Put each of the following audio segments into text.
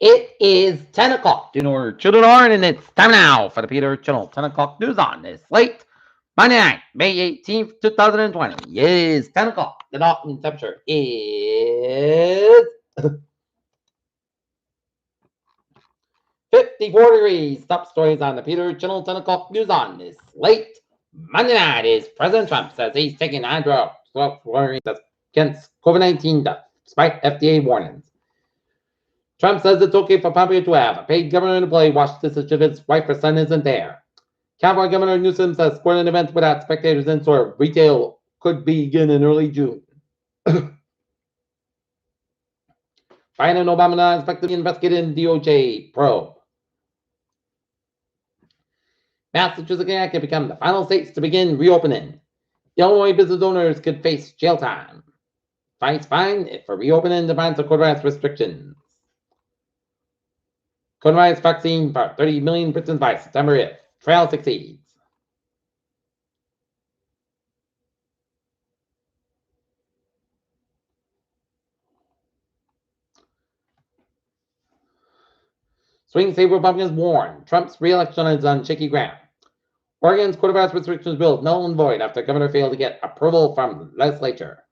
It is 10 o'clock. You know where children are, and it's time now for the Peter Channel 10 o'clock news on this late Monday night, May 18th, 2020. It is 10 o'clock. The Dalton temperature is 54 degrees. Top stories on the Peter Channel 10 o'clock news on this late Monday night is President Trump says he's taking hydroxychloroquine against COVID-19 despite FDA warnings. Trump says it's okay for Pompeo to have a paid governor to play Washington if his wife or son isn't there. California Governor Newsom says sporting events without spectators in store retail could begin in early June. Biden and Obama now expect to be investigated in DOJ probe. Massachusetts can become the final states to begin reopening. Illinois business owners could face jail time. Fine for reopening defiance of coronavirus restrictions. Coronavirus vaccine for 30 million Britons by September if trial succeeds. Swing state Republicans warn Trump's re-election is on shaky ground. Oregon's coronavirus restrictions bill is null and void after the governor failed to get approval from the legislature.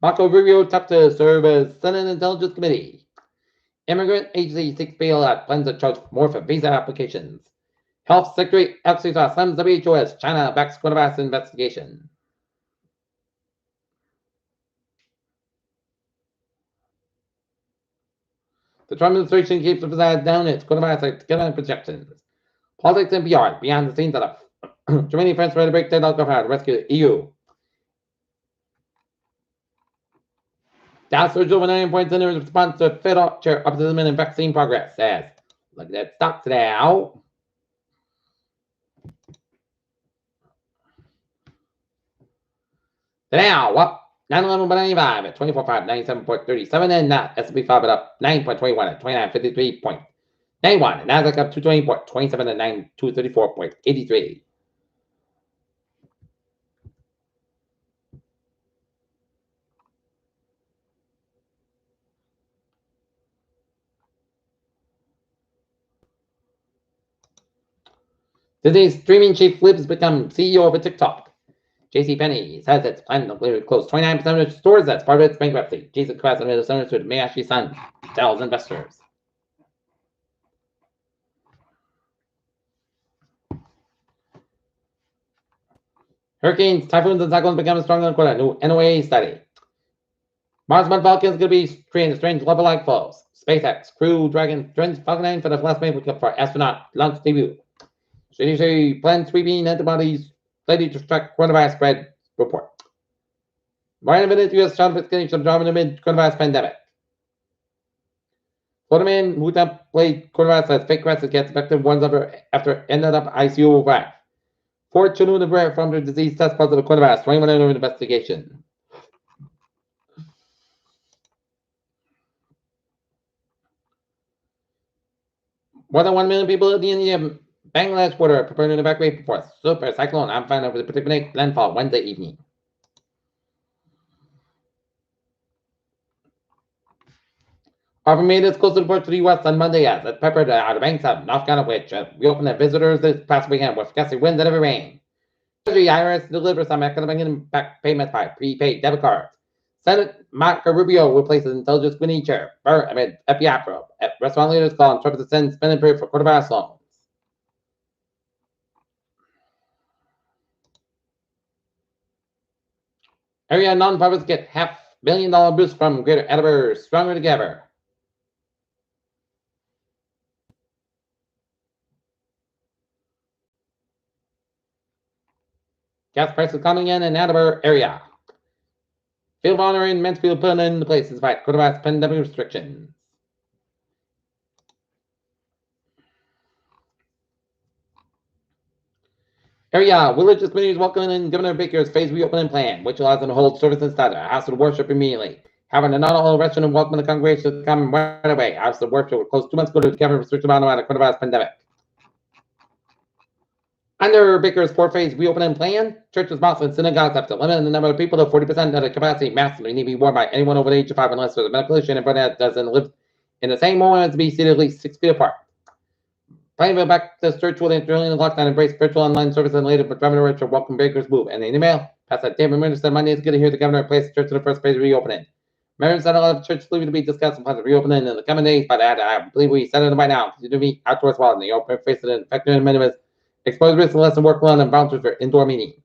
Marco Rubio tapped to serve as Senate Intelligence Committee. Immigrant agency seeks bailout, plans to charge more for visa applications. Health Secretary Alex slams WHO as China backs coronavirus investigation. The Trump administration keeps down its coronavirus economic projections. Politics and PR beyond the scenes of Germany, France, ready to break down alcohol to rescue the EU. Dow surged over 9 points in response to Fed chair optimism in vaccine progress. Says, look at that stock today. Now, what? 911.95 at 24.5, 97.37, and that S&P 5 up 9.21 at 29.53.91, and Nasdaq up 220.27 at 9234.83. Disney's streaming chief Libs become CEO of a TikTok. JCPenney says it's planning to close 29% of its stores as part of its bankruptcy. Jason Krause and the Senators with Mayashi Sun tells investors. Hurricanes, typhoons, and cyclones become stronger than a new NOAA study. Mars-bound Falcons going to be creating strange level-like flows. SpaceX Crew Dragon joins Falcon 9 for the last main for astronaut launch debut. CDC plans sweeping antibodies ready to track coronavirus spread report. More evidence U.S. child vaccination job amid coronavirus pandemic. Florida man who played coronavirus as fake arrested gets infected once after ended up ICU whack. 4 children from the disease test positive coronavirus. 21 under investigation. More than 1 million people at the Indian Bangladesh border preparing to evacuate before super cyclone Amphan over the Pacific landfall Wednesday evening. Harvard made its coastal report to the U.S. on Monday as it peppered the Outer Banks of North Carolina, which reopened their visitors this past weekend with gusty winds and heavy rain. Treasury IRS delivers some economic impact payments by prepaid debit cards. Senate Marco Rubio replaces Intelligence Committee Chair Burr amid FBI probe. Restaurant leaders call on Trump to send spending period for coronavirus loans. Area nonprofits get $500 million boost from Greater Attleboro Stronger Together. Gas prices coming in Attleboro area. Field monitoring and Mansfield put into place to fight coronavirus pandemic restrictions. Area religious communities welcoming in Governor Baker's phase reopening plan, which allows them to hold service inside their house of worship immediately. Having a not-all restaurant and welcome the congregation to come right away. House of worship will close 2 months ago to the government restriction on the coronavirus pandemic. Under Baker's four-phase reopening plan, churches, mosques, and synagogues have to limit the number of people to 40% of the capacity. Masks need to be worn by anyone over the age of 5 unless there's a medical issue and everyone that doesn't live in the same home has to be seated at least 6 feet apart. Plainville Baptist Church will during the lockdown embrace virtual online service and later, but Governor Richard welcome Baker's move. And in an email, Pastor David Minister said Monday is good to hear the governor place the church in the first phase of reopening. Members said a lot of church leaving to be discussed about the reopening in the coming days, but I believe we said it by now. Continue to meet outdoors while in the open face of the infected and minimize exposed risk and lesson workload and vouchers for indoor meetings.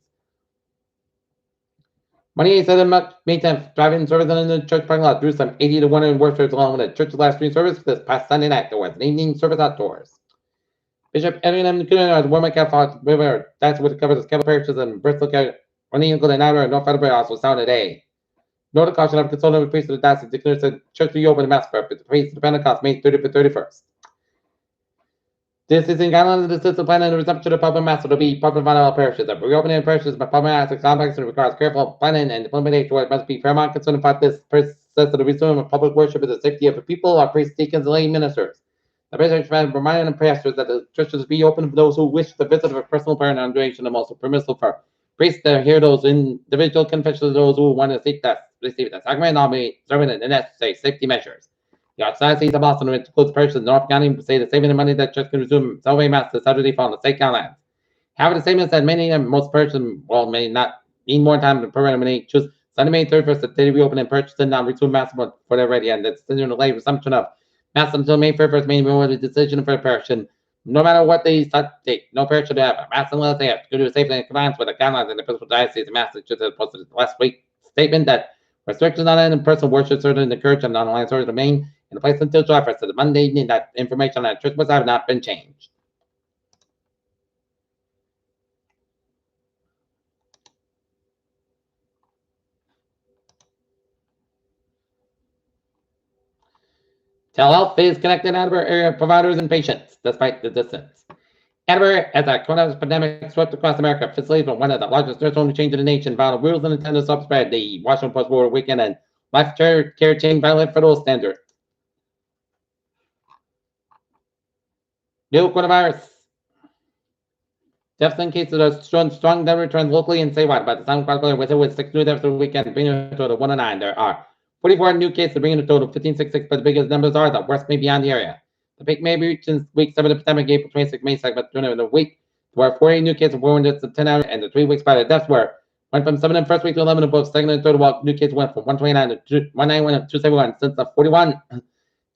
Monday said May 10th, drive-in service in the church parking lot drew some 80 to 100 worshipers along with the church's last stream service this past Sunday night. There was an evening service outdoors. Bishop Edwin M. Coonan, the Warman Catholic River, that's what covers the Catholic parishes in Bristol County, O'Neill, and Ira, and North Federal also sound today. Note of caution of consulting with priest of the diocese declares the church reopened mass prayer, but the priest of Pentecost May 30th to 31st. This is in guidelines of the system plan and the resumption of public mass will be public vital parishes. The reopening of parishes by public mass is complex and requires careful planning and implementation where it must be paramount concern about this process of the resumption of public worship is the safety of the people, our priests, deacons, and lay ministers. The bishop reminded the pastors that the churches be open for those who wish to visit for personal prayer and duration and also permissible for priests to hear those individual confessions of those who want to seek that receive the sacrament and be serving the necessary safety measures. The Archdiocese of Boston, which includes parishes in North County, say the saving the money that church can resume Sunday mass this Saturday fall on the state lands. However, the statement said many and most parishes may not need more time to prepare and may choose Sunday, May 31st, the day reopen and purchase and not resume mass for their ready and the decision to delay resumption of mass until May 1st may be more the decision for the parish. And no matter what they date, no parish should have a mass unless they have to do safely in compliance with the guidelines in the Episcopal Diocese of Massachusetts posted last week statement that restrictions on in-person worship certainly encouraged and online service remain in place until July 1st. So the Monday evening that information on the church website have not been changed. Telehealth is connecting Attleboro area providers and patients despite the distance. Attleboro, as a coronavirus pandemic swept across America, facilities were one of the largest nursing home chains in the nation, violated rules and intended to spread. The Washington Post over the weekend and life care chain violated federal standards. New coronavirus deaths and cases are showing strong downward trends locally and statewide. By the time with it with 6 new deaths over the weekend, bringing a total of 109. There are 44 new cases, bringing a total of 1566, but the biggest numbers are the worst may be on the area. The peak may be reached in week 7 of the pandemic, April 26th, May 2nd, but during the week, there were 48 new cases, 410 and the 3 weeks by the deaths went from 7 in the first week to 11 in both second and third, while new cases went from 129 to 191 and 271. Since the 41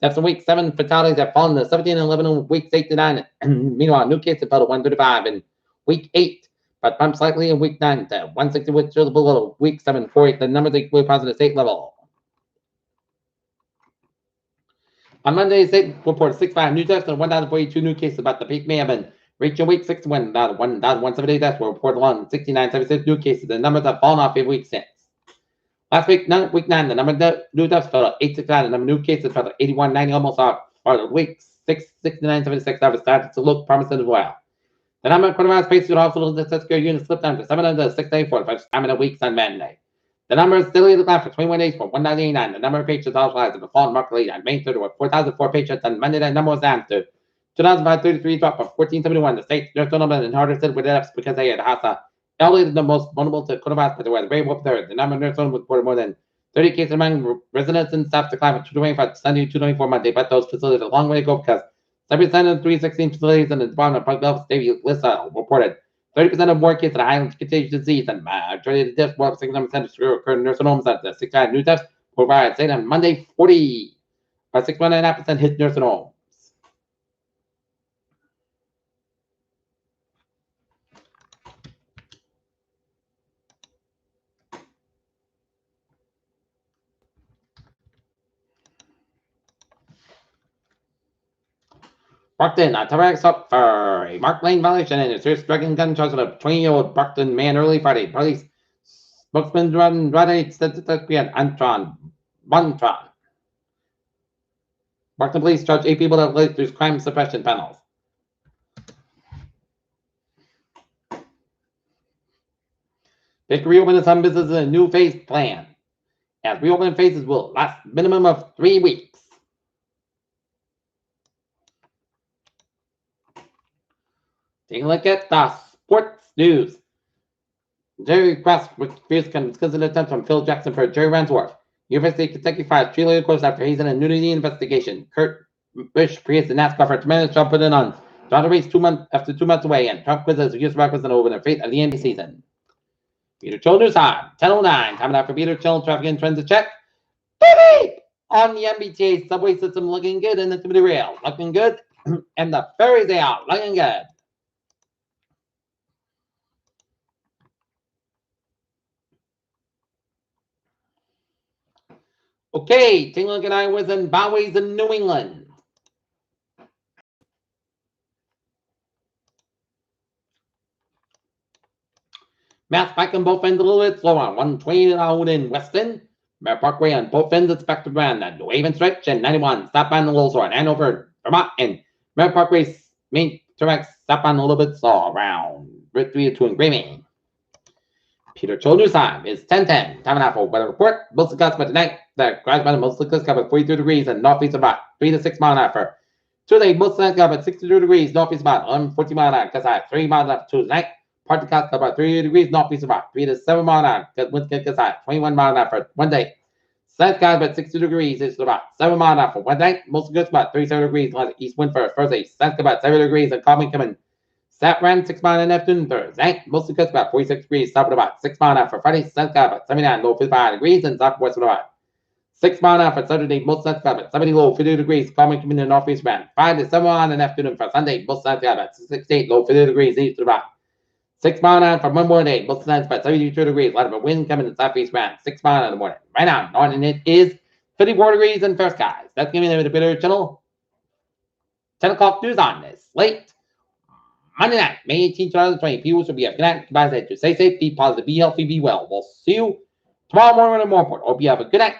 deaths in week 7, fatalities have fallen to 17 and 11 in weeks 8 to 9. Meanwhile, new cases fell to 135 in week 8, but bumped slightly in week 9 to 160, which is below week 7, 48. The numbers are equally positive state level. On Monday, the state reported 65 new deaths and 1,042 new cases, but the peak may have been reached in week 6 when 1,178 deaths were reported along 6976 new cases. The numbers have fallen off in week 6. Last week, week 9, the number of new deaths fell to 869, the number of new cases fell to 8190, almost off. For the week 6, 6976, that was started to look promising as well. The number of coronavirus patients with hospital discharge care units slipped down to 706 for the first time in a week on Monday. The number is still declined for 21 days for 1,989. The number of patients hospitalized have fallen markedly on May 3rd, with 4,004 patients. On Monday, that number was down to 2,533, dropped from 1,471. The state's nursing home and harder hit with deaths because they had hospital elderly the most vulnerable to coronavirus, but they were very well prepared. The number of nursing homes reported more than 30 cases among residents and staff declined from 225 to Sunday, 224 Monday, but those facilities are a long way to go because 7% of the 316 facilities in the Department of Public Health State Lissa reported 30% of more cases of high contagious disease, and majority of the deaths, more than 69% occurred in nursing homes. At the 69 new deaths provided state on Monday, 61.5% hit nursing homes. Brockton, Tarek up for a Mark Lane violation and a serious drug and gun charge of a 20-year-old Brockton man early Friday. Police spokesman Rodney said that we had Antron Bontron. Brockton police charged 8 people that led through crime suppression panels. They can reopen some businesses in a new phase plan. As reopening phases will last minimum of 3 weeks. Taking a look at the sports News. Jerry Quest refused consistent attempt from Phil Jackson for Jerry Ransworth. University of Kentucky fires 3 legal courts after hazing and nudity investigation. Kurt Busch praised the NASCAR for tremendous job put it on. Draw the race 2 months after 2 months away, and Trump quizzes the U.S. record over the fate of the NBA season. Peter Chill News time, 10:09. Time now for Peter Chill traffic and trends to check. Beep! On the MBTA subway system, looking good, and the Timothy Rail looking good, and the ferries they are looking good. Okay, take a look at highways and byways in New England. Mass Pike on both ends a little bit slower. 120 out in Weston. Mare Parkway on both ends expected around the New Haven stretch and 91 southbound a little slower. Hanover, Vermont, and Mare Parkway's main direct southbound a little bit slow around Route 302 in Grammy. Peter Chill News time is 10:10. Time and a half for weather report. Mostly clouds, but tonight the clouds by mostly clouds cover 43 degrees and northeast about 3 to 6 miles an hour. Today, mostly clouds cover 62 degrees, northeast about 14 miles an hour. Because I have 3 miles an hour tonight. Part of the clouds about 3 degrees, northeast about 3 to 7 miles an hour. Because winds get high, 21 miles an hour for one day. South clouds about 60 degrees, it's about 7 miles an hour for one day. Mostly good about 37 degrees, east wind for Thursday. South about 7 degrees and calming coming. South around 6 miles in the afternoon Thursday. Mostly good about 46 degrees, south about 6 miles an hour for Friday. South cloud about 79, low 55 degrees, and southwest about 6 miles an hour for Saturday. Most south cloud about 70, low 50 degrees, calming coming in the northeast around 5 to 7 miles in the afternoon for Sunday. Most south cloud about 68, low 50 degrees, east about 6 miles an hour for one more day. Most nights about 72 degrees. A lot of a wind coming in the southeast around 6 miles in the morning. Right now, northern it is 54 degrees and fair skies. That's giving me the Bitter Channel 10 o'clock news on this late Monday night, May 18, 2020. People should be a good night. Goodbye. To stay safe, be positive, be healthy, be well. We'll see you tomorrow morning with more report. Hope you have a good night.